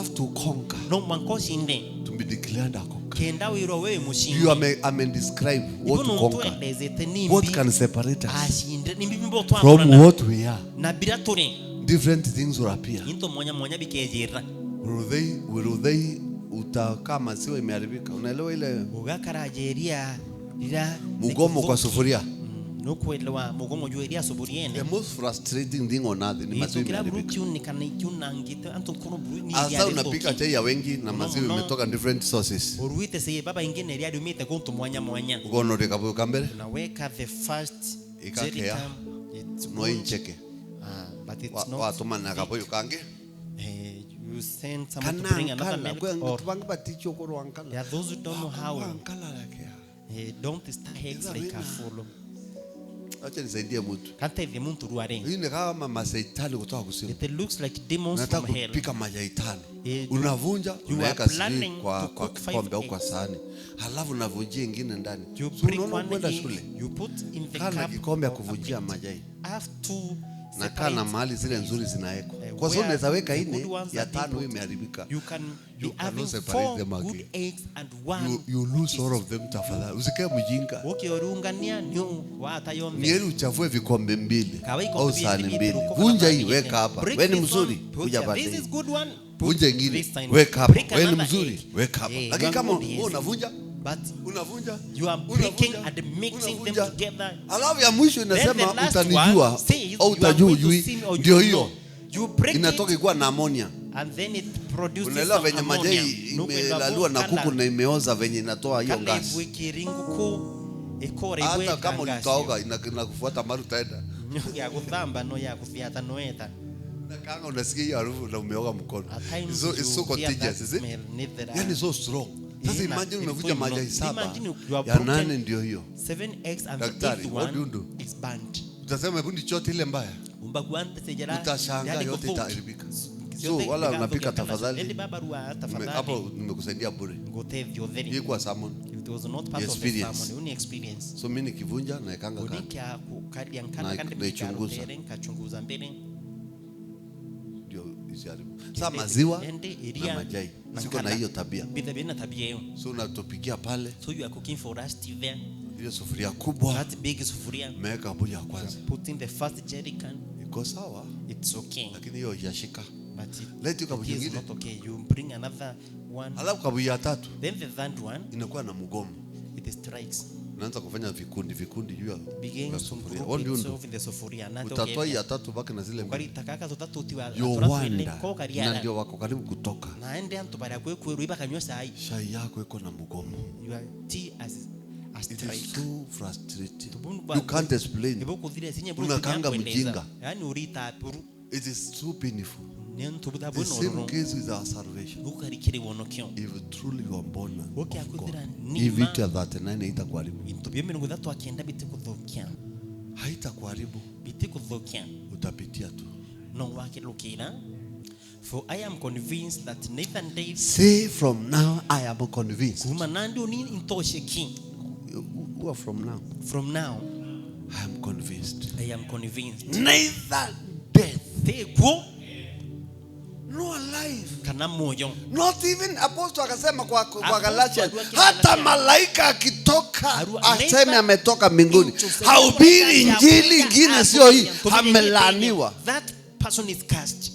have to conquer no mankoshinde to be declared a conqueror. kenda wiro wewe mushinde. You are describe what to conquer. What can separate us from what we are? Na bila tore Different things will appear. into monya bikejera. Will they utakama sio imeharibika. Unaelewa ile ugakarajeria ila mugomo kwa sufuria. No kuelewa mugomo jueria suburiene. The most frustrating thing on earth ni maziwa imeharibika. Asa unapika chai ya wengi na maziwa imetoka different sources. Uruite seye baba ingine ria dumite kuntu mwanya. Ugono rekabuka mbele. Unaweka the first jerrycan. No incheke. But it's not. Watu mana kaboyo kange. You send someone to bring another milk, or there are those who don't know how. Don't start eggs like a follow. Acha nisaidie mtu. Kanta hivi mtu ruare. Hii ni kama masaitani kutoka kusimu. It looks like demons from hell. Unataka kupika majaitani. Unavunja, unaweka siri kwa kombe au kwa sahani. Halafu unavunjia ingine ndani. Unaona shule. You put in the cup kikombe ya kuvunjia majai. Have to na kana mahali zile nzuri zinawekwa. Kwa sababu unaweza weka ine ya tano imeharibika. You can separate them again. You lose all of them tafadhali. Usikae mjinga. Ukiorungania nyo watayombe. Nieli uchafue vikombe mbili au sahani mbili. Vunja hii weka hapa. Wewe ni mzuri. Kuja baadaye. This is good one. Vunja ingine. Weka hapa. Wewe ni mzuri. Weka hapa. Lakini kama unavunja but unavunja you are breaking and mixing them together. Alafu ya mwisho inasema utanijua au utajui ndio hiyo. Inatoka kwa na ammonia. And then it produces unaelewa venye majai imelalua na kuku na imeoza venye inatoa hiyo gas. Hata kama ulikaoga inakufuata mara utaenda. Ya kuthamba no ya kufiata noeta. Na kanga unasikia hiyo harufu na umeoga mkono. It's so contagious, is it? Yani so strong. Sasa imagine unavunja majai 7. Ya 8 ndio hiyo. 7 eggs and the 8th one is burnt. Utasema kundi chote ile mbaya. Utashangaa yote itaharibika. So wala unapika tafadhali. Hapo nimekusaidia bure. Hii kwa salmon. It was not part of the salmon, only experience. So mimi nikivunja na ekanga kachunguza mbele. Ndio isiharibu. Sasa maziwa na majai. Siko na hiyo tabia. So unatopikia pale. So you are cooking for us there. Ile sufuria kubwa. That big sufuria. Meweka hapo ya kwanza. Putting the first jerrycan. Iko sawa. It's okay. Lakini hiyo yashika. But let you kabu nyingine. It's not okay. You bring another one. Alafu kabu ya tatu. Then the third one inakuwa na mgomo. It strikes. Unaanza kufanya vikundi juu ya sufuria. Utatoa ya tatu baki na zile mbili. Ukaritaka zotatu utiwa. Na ndio wako karibu kutoka. Naende antu bara kwekweru iba kanywa sai. Shai yako iko na mgomo. Your tea as it is so frustrating. You can't explain. Unakanga mjinga. Yani urita puru. It is so painful. The same case with our salvation. If truly you are born again, if it is that 9 haitakuharibu. Haitakuharibu. Utapitia tu. For I am convinced that Nathan David. Say from now I am convinced. Who are from now? From now. I am convinced. I am convinced. Neither death. No life. Not even apostle akasema kwa Galatia. Hata malaika akitoka aseme ametoka mbinguni. Haubiri injili ingine sio hii. Amelaaniwa. That person is cursed.